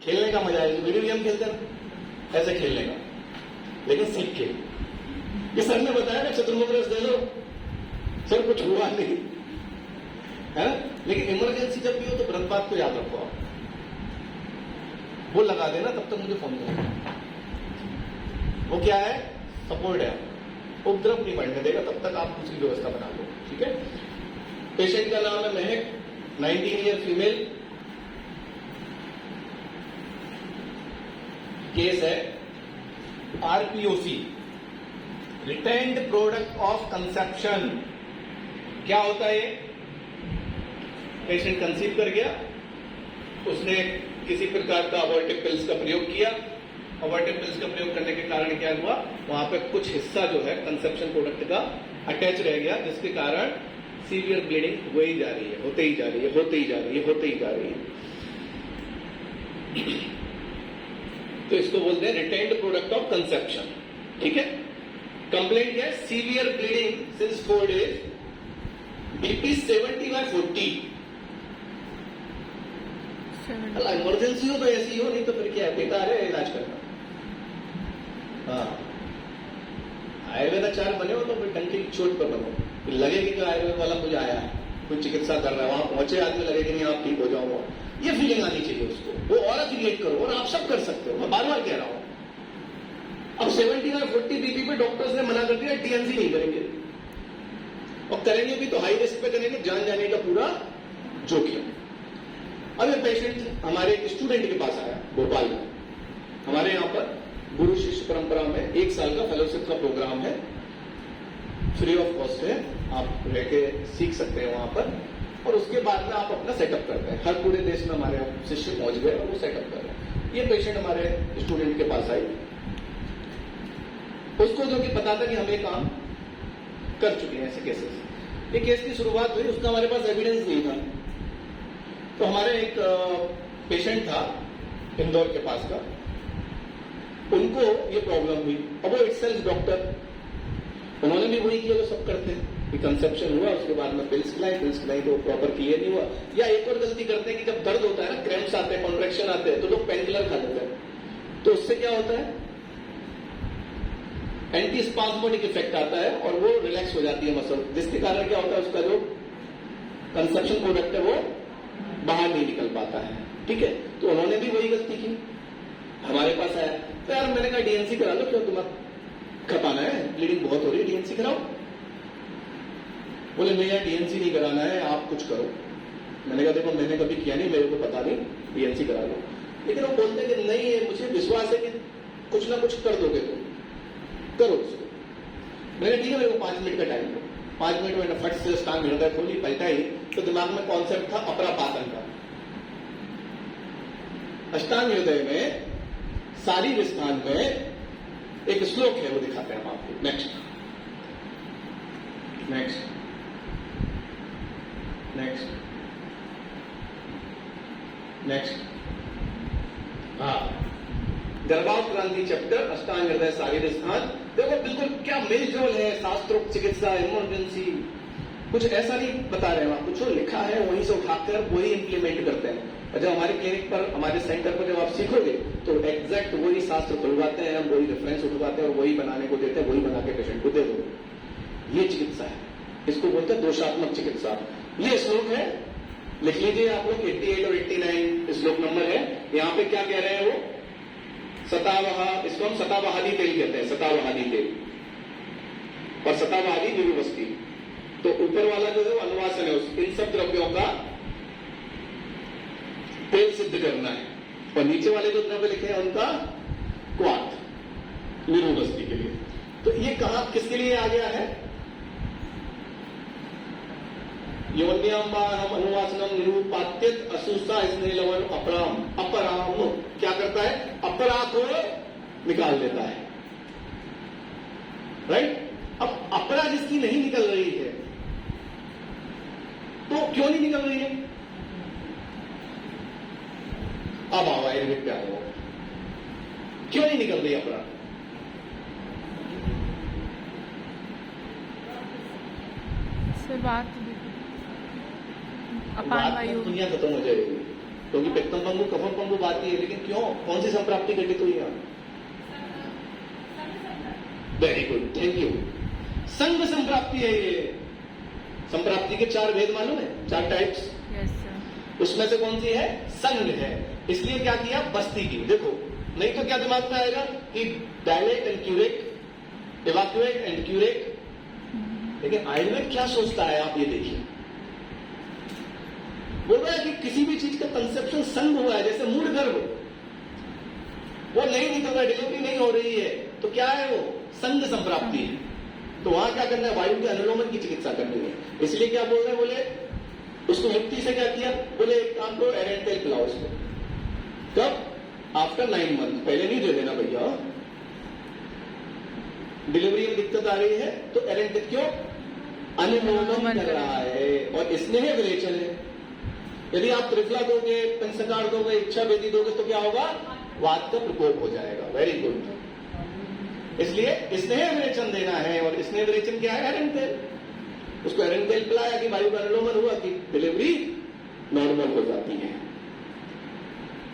खेलने का मजा है, वीडियो गेम खेलते हैं ऐसे खेलने का, लेकिन सीख के। ये सर ने बताया ना चतुर्मुख रस दे लो, सर कुछ हुआ नहीं है ना, लेकिन इमरजेंसी जब भी हो तो व्रतपात को याद रखो आप, वो लगा देना, तब तक मुझे फोन करो। वो क्या है, सपोर्ट है, उपद्रव नहीं बढ़ने देगा, तब तक आप उसकी व्यवस्था बना लो, ठीक है। पेशेंट का नाम है महक, 19 ईयर फीमेल, केस है आरपीओसी, रिटेन्ड प्रोडक्ट ऑफ कंसेप्शन। क्या होता है, पेशेंट कंसीव कर गया, उसने किसी प्रकार का अबॉर्टिव पिल्स का प्रयोग किया, अबॉर्टिव पिल्स का प्रयोग करने के कारण क्या हुआ, वहां पे कुछ हिस्सा जो है कंसेप्शन प्रोडक्ट का अटैच रह गया, जिसके कारण सीवियर ब्लीडिंग हो ही जा रही है, होते ही जा रही है, होते ही जा रही है, होते ही जा रही है। तो इसको बोलते हैं रिटेन्ड प्रोडक्ट ऑफ कंसेप्शन, ठीक है। कंप्लेंट क्या है, severe bleeding since 4 days, BP 70/40। Emergency हो तो ऐसी हो, नहीं तो फिर क्या है, बेकार है इलाज करना। हाँ, आयुर्वेदाचार्य बने हो तो फिर डंके की चोट पर बनो, फिर लगेगी कि आयुर्वेद वाला मुझे आया है, कोई चिकित्सा कर रहा है, वहां पहुंचे आदमी लगेगी नहीं आप ठीक हो जाओ, ये फीलिंग आनी चाहिए उसको, वो और क्रिएट करो, और आप सब कर सकते हो, मैं बार बार कह रहा हूं। अब 70/40 बीपी पे डॉक्टर्स ने मना कर दिया, टीएनसी नहीं करेंगे, और करेंगे भी तो हाई रिस्क पे करेंगे, जान जाने का पूरा जोखिम। अब ये पेशेंट हमारे एक स्टूडेंट के पास आया भोपाल में, हमारे यहां पर गुरु शिष्य परंपरा में 1 साल का फेलोशिप का प्रोग्राम है, फ्री ऑफ कॉस्ट है, आप रहकर सीख सकते हैं वहां पर, और उसके बाद में आप अपना सेटअप करते हैं। हर पूरे देश में हमारे शिष्य पहुंच गए और वो सेटअप कर रहे हैं। ये पेशेंट हमारे स्टूडेंट के पास आई, उसको जो कि पता था कि हम ये काम कर चुके हैं ऐसे केसेस। ये केस की शुरुआत हुई, उसका हमारे पास एविडेंस नहीं था, तो हमारे एक पेशेंट था इंदौर के पास का, उनको ये प्रॉब्लम हुई। अब वो इटसेल्फ डॉक्टर, उन्होंने भी वही किया जो सब करते हैं, कंसेप्शन हुआ, उसके बाद में पिल्स खिलाई तो प्रॉपर क्लियर नहीं हुआ। या एक और गलती करते हैं कि जब दर्द होता है ना, क्रैम्प्स आते हैं, कॉन्ट्रैक्शन आते हैं, तो लोग पेन किलर खा लेते हैं, तो उससे क्या होता है, एंटी स्पास्मोडिक इफेक्ट आता है और वो रिलैक्स हो जाती है मसल, जिसके कारण क्या होता है, उसका जो कंसेप्शन प्रोडक्ट है वो बाहर नहीं निकल पाता है, ठीक है। तो उन्होंने भी वही गलती की, हमारे पास आया, तो यार मैंने कहा डीएनसी करा लो, क्यों दिमाग खपाना है, ब्लीडिंग बहुत हो रही है, डीएनसी कराओ। बोले नहीं यार डीएनसी नहीं कराना है, आप कुछ करो। मैंने कहा देखो मैंने कभी किया नहीं, मेरे को पता नहीं, डीएनसी करा लो। लेकिन वो बोलते कि नहीं, मुझे विश्वास है कि कुछ ना कुछ कर दोगे, तुम करो उसको। मैंने ठीक है, मेरे को 5 मिनट का टाइम दो। 5 मिनट मैंने फट से अष्टांग हृदय खोली, पलटाई, तो दिमाग में कॉन्सेप्ट था अपरापातन का। अष्टांग हृदय में शारीर स्थान में एक श्लोक है, वो दिखाते हैं हम आपको। नेक्स्ट नेक्स्ट नेक्स्ट नेक्स्ट हाँ, गर्भाक्रांति चैप्टर, अष्टांग हृदय शारीर स्थान। देखो बिल्कुल क्या मेलजोल है, शास्त्रोक्त चिकित्सा, इमरजेंसी, कुछ ऐसा नहीं बता रहे हैं, कुछ लिखा है वहीं से उठाकर वही इंप्लीमेंट करते हैं। और जब हमारे क्लिनिक पर, हमारे सेंटर पर जब आप सीखोगे तो एग्जैक्ट वही शास्त्र खुलवाते हैं, हम वही रेफरेंस उठवाते हैं और वही बनाने को देते हैं, वही बना के पेशेंट को दे दो। ये चिकित्सा है, इसको बोलते हैं दोषात्मक चिकित्सा। ये श्लोक है, लिख लीजिए आप लोग, 88 और 89 श्लोक नंबर है। यहाँ पे क्या कह रहे हैं वो, सतावहा, इसको हम सतावहादी तेल कहते हैं, सतावहादी तेल और सतावहादी विरुवस्ती। तो ऊपर वाला जो है वो अनुवासन है, इन सब द्रव्यों का तेल सिद्ध करना है, और नीचे वाले जो द्रव्य लिखे हैं उनका क्वाथ, विरुवस्ती के लिए। तो ये कहां किसके लिए आ गया है, योन्याम्बाहम अनुवासनम निरूपात्यत असुसा स्नेह लवण अपराम। अपराम क्या करता है, अपरा को निकाल देता है, राइट। अब अपरा जिसकी नहीं निकल रही है, तो क्यों नहीं निकल रही है, अब आओ आयुर्वेद पे आओ, क्यों नहीं निकल रही अपरा, अपान वायु, दुनिया खत्म हो जाएगी। क्योंकि पित्तम पंगु कफम पंगु बात है, लेकिन क्यों, कौन सी संप्राप्ति घटित हुई है? Very good, thank you. संग संप्राप्ति है ये। संप्राप्ति के 4 भेद मालूम है, 4 टाइप्स। उसमें से कौन सी है? संग है। इसलिए क्या किया? बस्ती की। देखो, नहीं तो क्या दिमाग में आएगा कि dilate and curate, evacuate and curate. लेकिन आयुर्वेद क्या सोचता है, आप ये देखिए। बोल रहा है कि किसी भी चीज का कंसेप्शन संग हुआ है, जैसे मूड गर्भ, वो नहीं निकल रहा, डिलीवरी नहीं हो रही है, तो क्या है वो? संग संप्राप्ति है। तो वहां क्या करना है? वायु के अनुलोमन की चिकित्सा करनी है। इसलिए क्या बोल रहे हैं? बोले उसको युक्ति से क्या किया? बोले एक काम करो, एरेंटेल पिलाओ उसको। कब? After 9 month. पहले नहीं दे देना भैया। डिलीवरी में दिक्कत आ रही है तो एरेंटेल, क्यों? अनुलोमन कर रहा है और स्नेह विरेचन है। यदि आप त्रिफला दोगे, पंचकार दोगे, इच्छा वेदी दोगे तो क्या होगा? वात का प्रकोप हो जाएगा। Very good. इसलिए स्नेह विरेचन देना है, और स्नेह विरेचन क्या है? एरेंटेल। उसको एरेंटेल पिलाया कि वायु का अनुलोमन हुआ कि डिलीवरी नॉर्मल हो जाती है।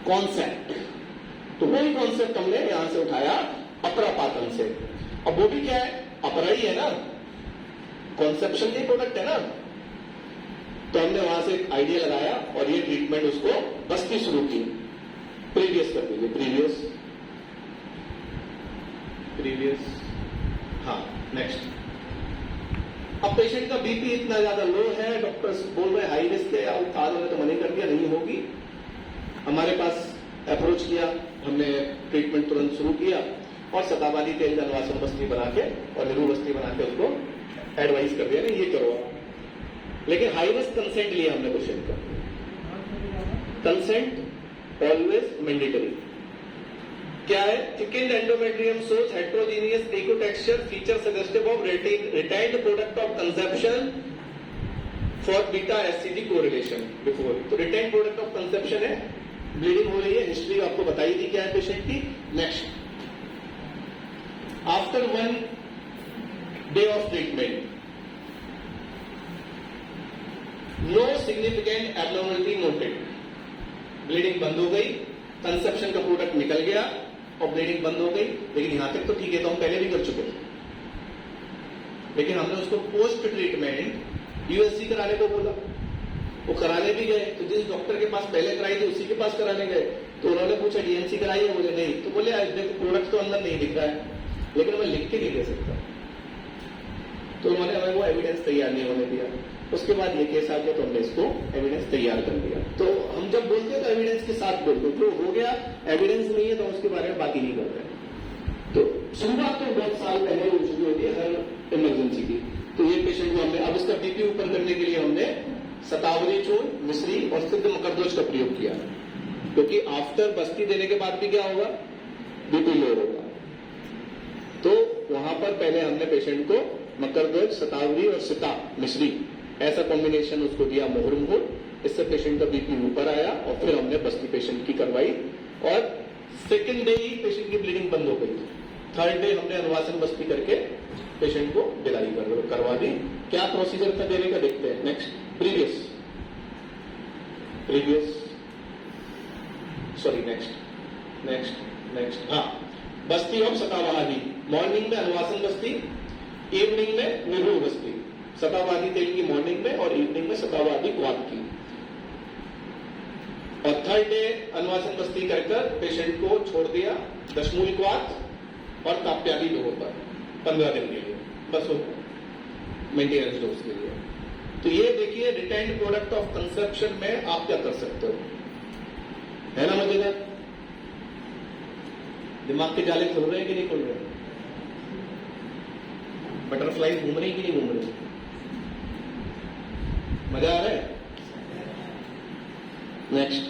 कॉन्सेप्ट, तो वही कॉन्सेप्ट हमने यहां से उठाया अपरापातन से। अब वो भी क्या है? अपरा ही है ना, कॉन्सेप्शन के प्रोडक्ट है ना। तो हमने वहां से एक आइडिया लगाया और ये ट्रीटमेंट उसको बस्ती शुरू की। प्रीवियस कर दीजिए, प्रीवियस। हाँ, नेक्स्ट। अब पेशेंट का बीपी इतना ज्यादा लो है, डॉक्टर्स बोल रहे हाई रिस्क है, आज उन्होंने तो मना कर दिया, नहीं होगी। हमारे पास अप्रोच किया, हमने ट्रीटमेंट तुरंत शुरू किया और शताबादी तेल का अनुवासन बस्ती बना के और निरू बस्ती बना के उसको एडवाइस कर दिया, नहीं ये करो। लेकिन हाई रिस्क कंसेंट लिया हमने पेशेंट का। Consent always mandatory. क्या है? Thickened endometrium source heterogeneous echo texture feature suggestive of retained product of conception for beta SCD correlation before. तो रिटाइंड प्रोडक्ट ऑफ कंसेप्शन है, ब्लीडिंग हो रही है, हिस्ट्री आपको बताई थी क्या है पेशेंट की। Next, after 1 day of treatment no significant abnormality noted. Bleeding बंद हो गई, कंसेप्शन का प्रोडक्ट निकल गया और ब्लीडिंग बंद हो गई। लेकिन यहां तक तो ठीक है, तो हम पहले भी कर चुके थे। लेकिन हमने उसको पोस्ट ट्रीटमेंट यूएसजी कराने को बोला, वो कराने भी गए। तो जिस डॉक्टर के पास पहले कराई थी उसी के पास कराने गए, तो उन्होंने पूछा डीएनसी कराई है? बोले नहीं। तो बोले प्रोडक्ट तो अंदर नहीं दिख रहा है, लेकिन मैं लिख के नहीं दे सकता। तो उन्होंने हमें वो एविडेंस तैयार नहीं होने दिया। उसके बाद ये केस आ गया तो हमने इसको एविडेंस तैयार कर दिया। तो हम जब बोलते हैं तो एविडेंस के साथ बोलते, जो हो गया एविडेंस नहीं है तो उसके बारे में बाकी नहीं करते। तो शुरुआत तो बहुत साल पहले हो चुकी होती है हर इमरजेंसी की। तो ये पेशेंट को हमने, अब इसका बीपी ऊपर करने के लिए हमने शतावरी चूर्ण, मिश्री और सिद्ध मकरध्वज का प्रयोग किया, क्योंकि आफ्टर बस्ती देने के बाद भी क्या होगा? बीपी लो होगा। तो वहां पर पहले हमने पेशेंट को मकरध्वज, शतावरी और सिता मिश्री ऐसा कॉम्बिनेशन उसको दिया, मोहर मोहर। इससे पेशेंट का बीपी ऊपर आया और फिर हमने बस्ती पेशेंट की करवाई और सेकेंड डे ही पेशेंट की ब्लीडिंग बंद हो गई। थर्ड डे हमने अनुवासन बस्ती करके पेशेंट को विदाई करवा दी। क्या प्रोसीजर था देने का, देखते हैं। Next, previous sorry next. हाँ, बस्ती ऑफ शतावादी। मॉर्निंग में अनुवासन बस्ती, इवनिंग में निरू बस्ती। शतावादी तेल की मॉर्निंग में और इवनिंग में शतावादी क्वाथ की। और थर्ड डे अनुवासन बस्ती कर पेशेंट को छोड़ दिया दशमूल क्वाथ और काप्यादी डोर पर 15 दिन के लिए, बस वो मेंटेनेंस डोज के लिए। तो ये देखिए रिटेन्ड प्रोडक्ट ऑफ कंसेप्शन में आप क्या कर सकते हो, है ना मजेदार? दिमाग के जाले खुल रहे हैं कि नहीं खुल रहे? बटरफ्लाई घूम रही कि नहीं घूम रही? मजा आ रहा है? नेक्स्ट,